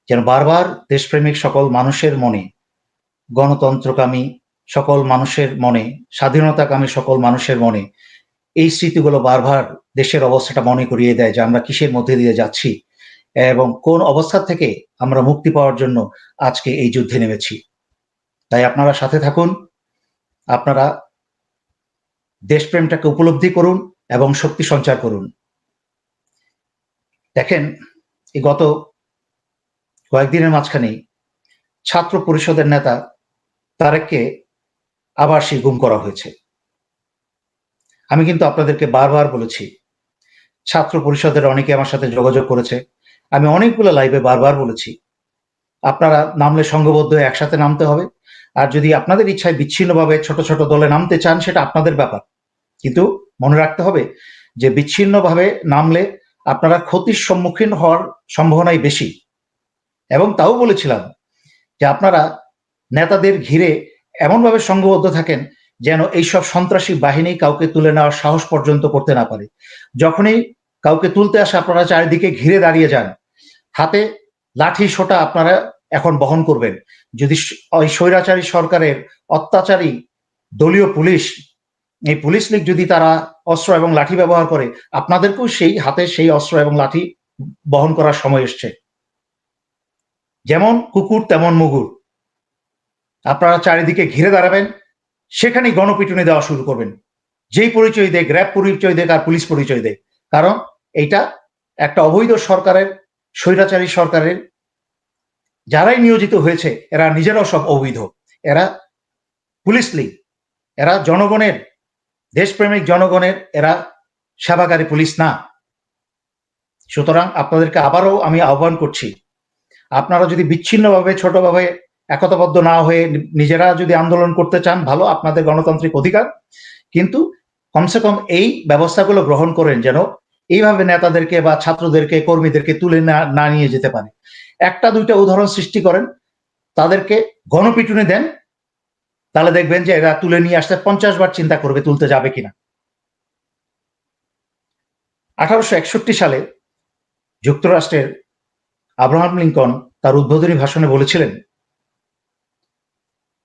যেন বারবার দেশপ্রেমিক সকল মানুষের মনে, গণতন্ত্রকামী সকল মানুষের মনে, স্বাধীনতাকামী সকল মানুষের মনে এই স্মৃতিগুলো বারবার দেশের অবস্থাটা মনে করিয়ে দেয় যে আমরা কিসের মধ্যে দিয়ে যাচ্ছি এবং কোন অবস্থা থেকে আমরা মুক্তি পাওয়ার জন্য আজকে এই যুদ্ধে নেমেছি। তাই আপনারা সাথে থাকুন, আপনারা দেশপ্রেমটাকে উপলব্ধি করুন এবং শক্তি সঞ্চার করুন। দেখেন, এই গত কয়েকদিনের মাঝখানেই ছাত্র পরিষদের নেতা তারেককে আবার সেই গুম করা হয়েছে। আমি কিন্তু আপনাদেরকে বারবার বলেছি, ছাত্র পরিষদের অনেকে আমার সাথে যোগাযোগ করেছে, আমি অনেকগুলো লাইভে বারবার বলেছি আপনারা নামলে সংঘবদ্ধ হয়ে একসাথে নামতে হবে, আর যদি আপনাদের ইচ্ছায় বিচ্ছিন্নভাবে ছোট ছোট দলে নামতে চান সেটা আপনাদের ব্যাপার, কিন্তু মনে রাখতে হবে যে বিচ্ছিন্নভাবে নামলে আপনারা ক্ষতির সম্মুখীন হওয়ার সম্ভাবনাই বেশি। এবং তাও বলেছিলাম যে আপনারা নেতাদের ঘিরে এমনভাবে সংঘবদ্ধ থাকেন যেন এইসব সন্ত্রাসী বাহিনী কাউকে তুলে নেওয়ার সাহস পর্যন্ত করতে না পারে। যখনই কাউকে তুলতে আসে আপনারা চারিদিকে ঘিরে দাঁড়িয়ে যান, হাতে লাঠি সোটা আপনারা এখন বহন করবেন। যদি ওই স্বৈরাচারী সরকারের অত্যাচারী দলীয় পুলিশ, এই পুলিশ লীগ যদি তারা অস্ত্র এবং লাঠি ব্যবহার করে, আপনাদেরকেও সেই হাতে সেই অস্ত্র এবং লাঠি বহন করার সময় এসছে। যেমন কুকুর তেমন মুগুর, আপনারা চারিদিকে ঘিরে দাঁড়াবেন, সেখানেই গণপিটুনি দেওয়া শুরু করবেন। যেই পরিচয় দেয়, র্যাব পরিচয় দেয় আর পুলিশ পরিচয় দেয়, কারণ এইটা একটা অবৈধ সরকারের, স্বৈরাচারী সরকারের যারাই নিয়োজিত হয়েছে এরা নিজেরাও সব অবৈধ। এরা পুলিশ লীগ, এরা জনগণের, দেশপ্রেমিক জনগণের এরা সেবাকারী পুলিশ না। সুতরাং আপনাদেরকে আবারও আমি আহ্বান করছি, আপনারা যদি বিচ্ছিন্নভাবে ছোটভাবে একতাবদ্ধ না হয়ে নিজেরা যদি আন্দোলন করতে চান, ভালো, আপনাদের গণতান্ত্রিক অধিকার, কিন্তু কমসে কম এই ব্যবস্থাগুলো গ্রহণ করেন যেন এইভাবে নেতাদেরকে বা ছাত্রদেরকে, কর্মীদেরকে তুলে না নিয়ে যেতে পারে। একটা দুইটা উদাহরণ সৃষ্টি করেন, তাদেরকে গণপিটুনি দেন, তাহলে দেখবেন যে এরা তুলে নিয়ে আসতে 50 বার চিন্তা করবে তুলতে যাবে কিনা। 1861 সালে যুক্তরাষ্ট্রের আব্রাহাম লিঙ্কন তার উদ্বোধনী ভাষণে বলেছিলেন,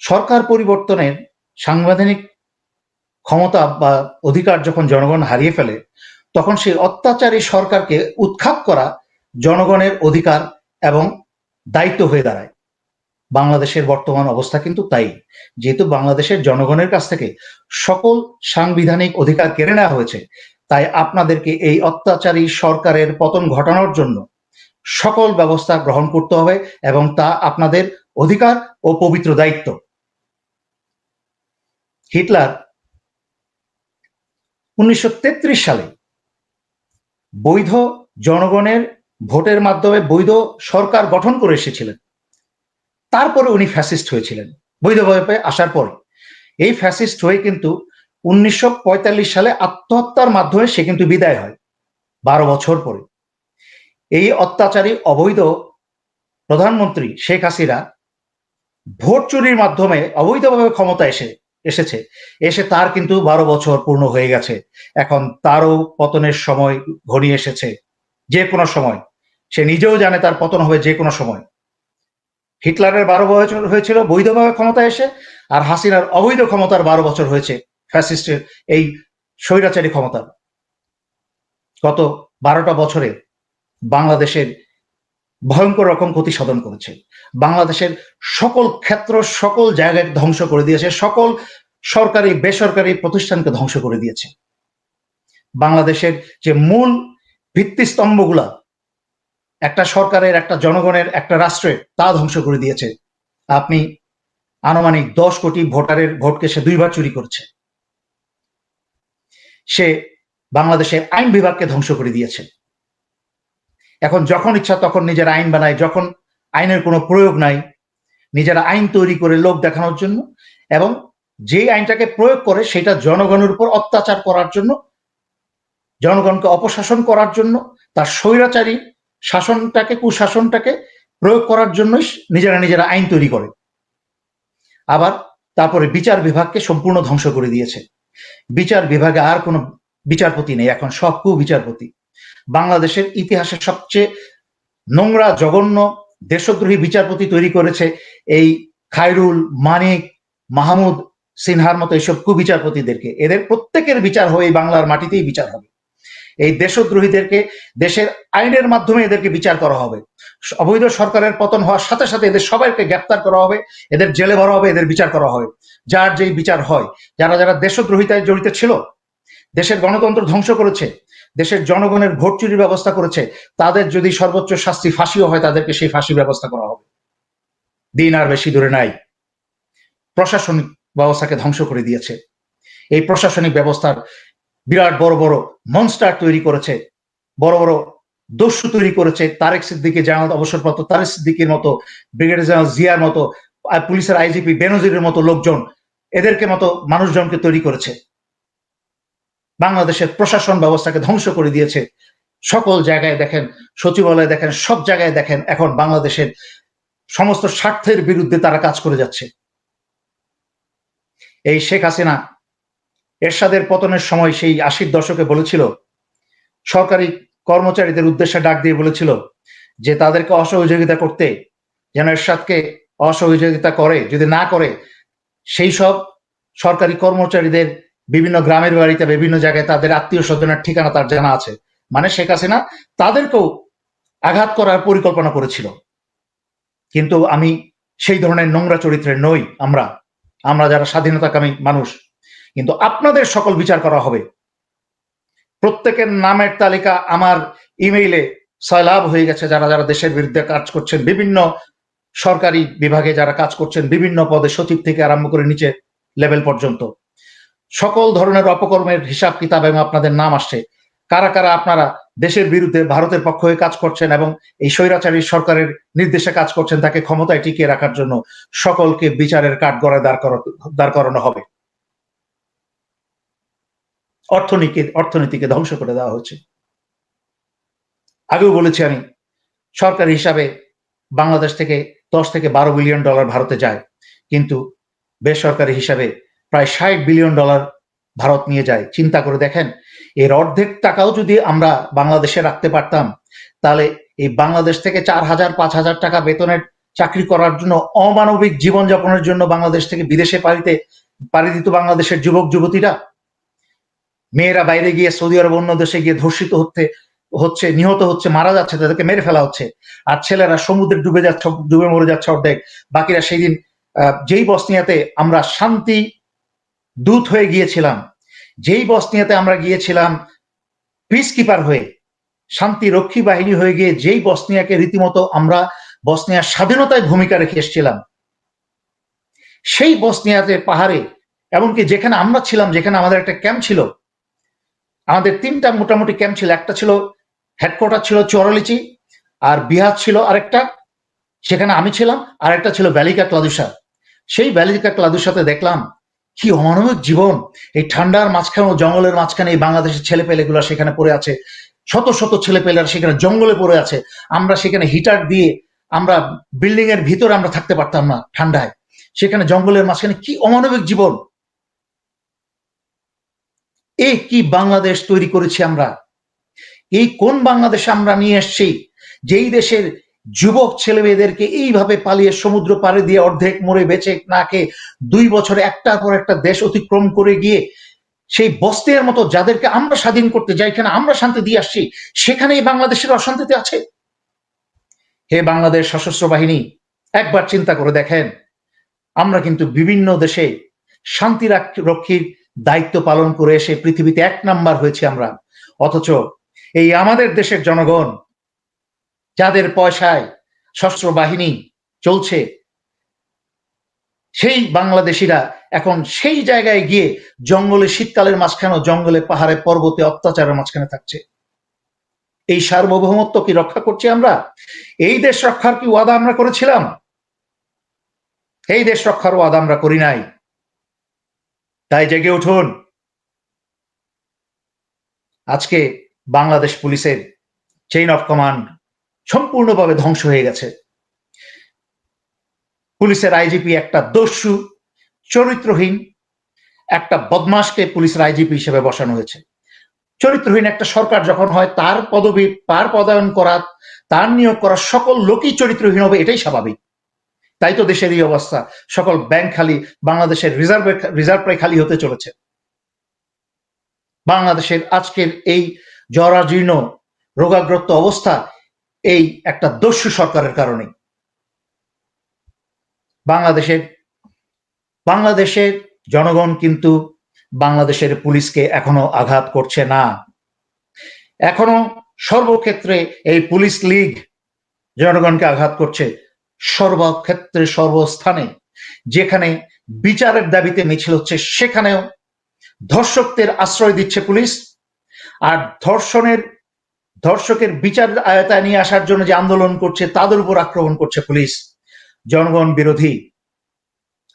সরকার পরিবর্তনের সাংবিধানিক ক্ষমতা বা অধিকার যখন জনগণ হারিয়ে ফেলে, তখন সেই অত্যাচারী সরকারকে উৎখাত করা জনগণের অধিকার এবং দায়িত্ব হয়ে দাঁড়ায়। বাংলাদেশের বর্তমান অবস্থা কিন্তু তাই। যেহেতু বাংলাদেশের জনগণের কাছ থেকে সকল সাংবিধানিক অধিকার কেড়ে নেওয়া হয়েছে, তাই আপনাদেরকে এই অত্যাচারী সরকারের পতন ঘটানোর জন্য সকল ব্যবস্থা গ্রহণ করতে হবে এবং তা আপনাদের অধিকার ও পবিত্র দায়িত্ব। হিটলার 1933 সালে বৈধ জনগণের ভোটের মাধ্যমে বৈধ সরকার গঠন করে এসেছিলেন, তারপরে উনি ফ্যাসিস্ট হয়েছিলেন বৈধভাবে আসার পর। এই ফ্যাসিস্ট হয়ে কিন্তু 1945 সালে আত্মহত্যার মাধ্যমে সে কিন্তু বিদায় হয় 12 বছর পরে। এই অত্যাচারী অবৈধ প্রধানমন্ত্রী শেখ হাসিনা ভোট চুরির মাধ্যমে অবৈধভাবে ক্ষমতা এসে তার কিন্তু 12 বছর পূর্ণ হয়ে গেছে। এখন তারও পতনের সময় ঘনিয়ে এসেছে, যে কোনো সময়। সে নিজেও জানে তার পতন হবে যে কোনো সময়। হিটলারের 12 বছর হয়েছিল বৈধভাবে ক্ষমতা এসে, আর হাসিনার অবৈধ ক্ষমতার 12 বছর হয়েছে ফ্যাসিস্টের এই স্বৈরাচারী ক্ষমতার। গত 12টা বছরে বাংলাদেশের ভয়ঙ্কর রকম ক্ষতি সাধন করেছে। বাংলাদেশের সকল ক্ষেত্র, সকল জায়গায় ধ্বংস করে দিয়েছে, সকল সরকারি বেসরকারি প্রতিষ্ঠানকে ধ্বংস করে দিয়েছে। বাংলাদেশের যে মূল ভিত্তিস্তম্ভগুলা একটা সরকারের, একটা জনগণের, একটা রাষ্ট্রের, তা ধ্বংস করে দিয়েছে। আপনি আনুমানিক 10 কোটি ভোটারের ভোটকে সে 2 বার চুরি করেছে। সে বাংলাদেশের আইন বিভাগকে ধ্বংস করে দিয়েছে। এখন যখন ইচ্ছা তখন নিজের আইন বানায়, যখন আইনের কোনো প্রয়োগ নাই নিজেরা আইন তৈরি করে লোক দেখানোর জন্য, এবং যে আইনটাকে প্রয়োগ করে সেটা জনগণের উপর অত্যাচার করার জন্য, জনগণকে অপশাসন করার জন্য, তার স্বৈরাচারী শাসনটাকে, কুশাসনটাকে প্রয়োগ করার জন্যই নিজেরা আইন তৈরি করে। আবার তারপরে বিচার বিভাগকে সম্পূর্ণ ধ্বংস করে দিয়েছে। বিচার বিভাগে আর কোনো বিচারপতি নেই, এখন সব কুবিচারপতি। বাংলাদেশের ইতিহাসে সবচেয়ে নোংরা, জঘন্য দেশদ্রোহী বিচারপতি তৈরি করেছে এই খায়রুল, মানিক, মাহমুদ সিনহার মতো এইসব কুবিচারপতিদেরকে। এদের প্রত্যেকের বিচার হয়ে বাংলার মাটিতেই বিচার হবে। এই দেশদ্রোহীদেরকে দেশের আইনের মাধ্যমে এদেরকে বিচার করা হবে। অবৈধ সরকারের পতন হওয়ার সাথে সাথে এদের সবাইকে গ্রেপ্তার করা হবে, এদের জেলে ভরা হবে, এদের বিচার করা হবে। যার যেই বিচার হয়, যারা যারা দেশদ্রোহিতায় জড়িত ছিল, দেশের গণতন্ত্র ধ্বংস করেছে, দেশের জনগণের ভোট চুরির ব্যবস্থা করেছে, তাদের যদি সর্বোচ্চ শাস্তি ফাঁসিও হয়, তাদেরকে সেই ফাঁসি ব্যবস্থা করা হবে। দিন আর বেশি দূরে নাই। প্রশাসনিক ব্যবস্থাকে ধ্বংস করে দিয়েছে। এই প্রশাসনিক ব্যবস্থার বিরাট বড় বড় মনস্টার তৈরি করেছে, বড় বড় দস্যু তৈরি করেছে। তারেক সিদ্দিকী, জামাত অবসরপ্রাপ্ত তারেক সিদ্দিকীর মতো, ব্রিগেডিয়ার জেনারেল জিয়ার মতো, পুলিশের আইজিপি বেনজিরের মতো লোকজন, এদেরকে মতো মানুষজনকে তৈরি করেছে। বাংলাদেশের প্রশাসন ব্যবস্থাকে ধ্বংস করে দিয়েছে। সকল জায়গায় দেখেন, সচিবালয়ে দেখেন, সব জায়গায় দেখেন, এখন বাংলাদেশের সমস্ত স্বার্থের বিরুদ্ধে তারা কাজ করে যাচ্ছে। এই শেখ হাসিনা এরশাদের পতনের সময় সেই ৮০ দশকে বলেছিল, সরকারি কর্মচারীদের উদ্দেশ্যে ডাক দিয়ে বলেছিল যে তাদেরকে অসহযোগিতা করতে, যেন এরশাদকে অসহযোগিতা করে, যদি না করে সেই সব সরকারি কর্মচারীদের বিভিন্ন গ্রামের বাড়িতে, বিভিন্ন জায়গায় তাদের আত্মীয় স্বজনের ঠিকানা তার জানা আছে। মানে শেখ হাসিনা তাদেরকেও আঘাত করার পরিকল্পনা করেছিল। কিন্তু আমি সেই ধরনের নোংরা চরিত্রের নই। আমরা যারা স্বাধীনতাকামী মানুষ, কিন্তু আপনাদের সকল বিচার করা হবে। প্রত্যেকের নামের তালিকা আমার ইমেইলে সয়লাভ হয়ে গেছে। যারা যারা দেশের বিরুদ্ধে কাজ করছেন, বিভিন্ন সরকারি বিভাগে যারা কাজ করছেন, বিভিন্ন পদে, সচিব থেকে আরম্ভ করে নিচে লেভেল পর্যন্ত, সকল ধরনের অপকর্মের হিসাব কিতাব এবং আপনাদের নাম আসছে। কারা কারা আপনারা দেশের বিরুদ্ধে ভারতের পক্ষ হয়ে কাজ করছেন এবং এই স্বৈরাচারী সরকারের নির্দেশে কাজ করছেন, তাকে ক্ষমতায় টিকিয়ে রাখার জন্য সকলকে বিচারের কাঠগড়ায় দাঁড় করানো হবে। অর্থনীতিকে ধ্বংস করে দেওয়া হচ্ছে। আগেও বলেছি আমি, সরকারি হিসাবে বাংলাদেশ থেকে 10 থেকে 12 বিলিয়ন ডলার ভারতে যায়, কিন্তু বেসরকারি হিসাবে প্রায় 60 বিলিয়ন ডলার ভারত নিয়ে যায়। চিন্তা করে দেখেন, এর অর্ধেক টাকাও যদি আমরা বাংলাদেশে রাখতে পারতাম, তাহলে এই বাংলাদেশ থেকে 4,000-5,000 টাকা বেতনের চাকরি করার জন্য, অমানবিক জীবনযাপনের জন্য বাংলাদেশ থেকে বিদেশে পাড়ি দিত বাংলাদেশের যুবক যুবতীরা। মেয়েরা বাইরে গিয়ে সৌদি আরব, অন্য দেশে গিয়ে ধর্ষিত হচ্ছে, নিহত হচ্ছে, মারা যাচ্ছে, তাদেরকে মেরে ফেলা হচ্ছে। আর ছেলেরা সমুদ্রে ডুবে মরে যাচ্ছে অর্ধেক। বাকিরা সেই দিন যেই বসনিয়াতে আমরা শান্তি দূত হয়ে গিয়েছিলাম, যেই বসনিয়াতে আমরা গিয়েছিলাম পিস কিপার হয়ে, শান্তি রক্ষী বাহিনী হয়ে গিয়ে, যেই বসনিয়াকে রীতিমতো আমরা বসনিয়ার স্বাধীনতায় ভূমিকা রেখে এসেছিলাম, সেই বসনিয়াতে পাহাড়ে, এমনকি যেখানে আমরা ছিলাম, যেখানে আমাদের একটা ক্যাম্প ছিল, আমাদের 3টা মোটামুটি ক্যাম্প ছিল। একটা ছিল হেডকোয়ার্টার ছিল চোরালিচি, আর বিহার ছিল আরেকটা, সেখানে আমি ছিলাম, আর একটা ছিল ব্যালিকা ক্লাদুসা। সেই ব্যালিকা ক্লাদুসাতে দেখলাম কি অমানবিক জীবন। এই ঠান্ডার মাঝখানে, জঙ্গলের মাঝখানে এই বাংলাদেশের ছেলেপেলেগুলো সেখানে পড়ে আছে, শত শত ছেলেপেলেরা সেখানে জঙ্গলে পড়ে আছে। আমরা সেখানে হিটার দিয়ে, আমরা বিল্ডিং এর ভিতরে আমরা থাকতে পারতাম না ঠান্ডায়, সেখানে জঙ্গলের মাঝখানে। কি অমানবিক জীবন! এই কি বাংলাদেশ তৈরি করেছি আমরা? এই কোন বাংলাদেশে আমরা নিয়ে এসছি, যেই দেশের যুবক ছেলে মেয়েদেরকে এইভাবে পালিয়ে সমুদ্র পাড়ে দিয়ে অর্ধেক মরে বেঁচে না খেয়ে 2 বছরে একটার পর একটা দেশ অতিক্রম করে গিয়ে সেই বস্তির মতো যাদেরকে আমরা স্বাধীন করতে যাই, এখানে আমরা শান্তি দিয়ে আসছি, সেখানেই বাংলাদেশের অশান্তিতে আছে। হে বাংলাদেশ সশস্ত্র বাহিনী, একবার চিন্তা করে দেখেন, আমরা কিন্তু বিভিন্ন দেশে শান্তি রক্ষীর দায়িত্ব পালন করে এসে পৃথিবীতে 1 নাম্বার হয়েছে আমরা। অথচ এই আমাদের দেশের জনগণ, যাদের পয়সায় সশস্ত্র বাহিনী চলছে, সেই বাংলাদেশিরা এখন সেই জায়গায় গিয়ে জঙ্গলে, শীতকালের মাঝখানে, জঙ্গলে, পাহাড়ে, পর্বতে অত্যাচারের মাঝখানে থাকছে। এই সার্বভৌমত্ব কি রক্ষা করছি আমরা? এই দেশ রক্ষার কি ওয়াদা আমরা করেছিলাম? এই দেশ রক্ষার ওয়াদা আমরা করি নাই। তাই জেগে উঠুন। আজকে বাংলাদেশ পুলিশের চেইন অফ কমান্ড সম্পূর্ণভাবে ধ্বংস হয়ে গেছে। পুলিশের আইজিপি একটা দস্যু, চরিত্রহীন একটা বদমাশকে পুলিশের আইজিপি হিসেবে বসানো হয়েছে। চরিত্রহীন একটা সরকার যখন হয়, তার পদবি, তার পদায়ন করা, তার নিয়োগ করা সকল লোকই চরিত্রহীন হবে, এটাই স্বাভাবিক। তাই তো দেশের এই অবস্থা, সকল ব্যাংক খালি, বাংলাদেশের রিজার্ভ প্রায় খালি হতে চলেছে। বাংলাদেশের আজকের এই জরাজীর্ণ রোগাগ্রস্ত অবস্থা এই একটা দস্যু সরকারের কারণে। বাংলাদেশের জনগণ কিন্তু বাংলাদেশের পুলিশকে এখনো আঘাত করছে না। এখনো সর্বক্ষেত্রে এই পুলিশ লীগ জনগণকে আঘাত করছে, সর্বক্ষেত্রে সর্বস্থানে। যেখানে বিচারের দাবিতে মিছিল হচ্ছে সেখানেও ধর্ষকদের আশ্রয় দিচ্ছে পুলিশ। আর ধর্ষকের বিচার আয়তায় নিয়ে আসার জন্য যে আন্দোলন করছে তাদের উপর আক্রমণ করছে পুলিশ। জনগণ বিরোধী,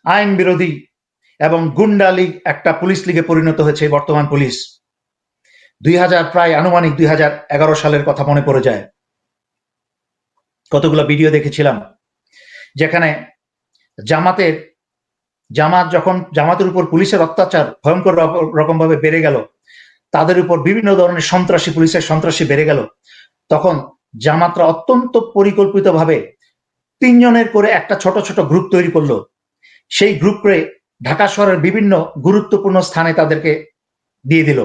আইন বিরোধী এবং গুন্ডা লীগ একটা পুলিশ লীগে পরিণত হয়েছে বর্তমান পুলিশ। প্রায় আনুমানিক 2011 সালের কথা মনে পড়ে যায়। কতগুলো ভিডিও দেখেছিলাম যেখানে জামাতের উপর পুলিশের অত্যাচার ভয়ঙ্কর রকম ভাবে বেড়ে গেল, তাদের উপর বিভিন্ন ধরনের পুলিশের সন্ত্রাসী বেড়ে গেল, তখন জামাতরা অত্যন্ত পরিকল্পিতভাবে 3 জনের করে একটা ছোট ছোট গ্রুপ তৈরি করলো। সেই গ্রুপে ঢাকা শহরের বিভিন্ন গুরুত্বপূর্ণ স্থানে তাদেরকে দিয়ে দিল।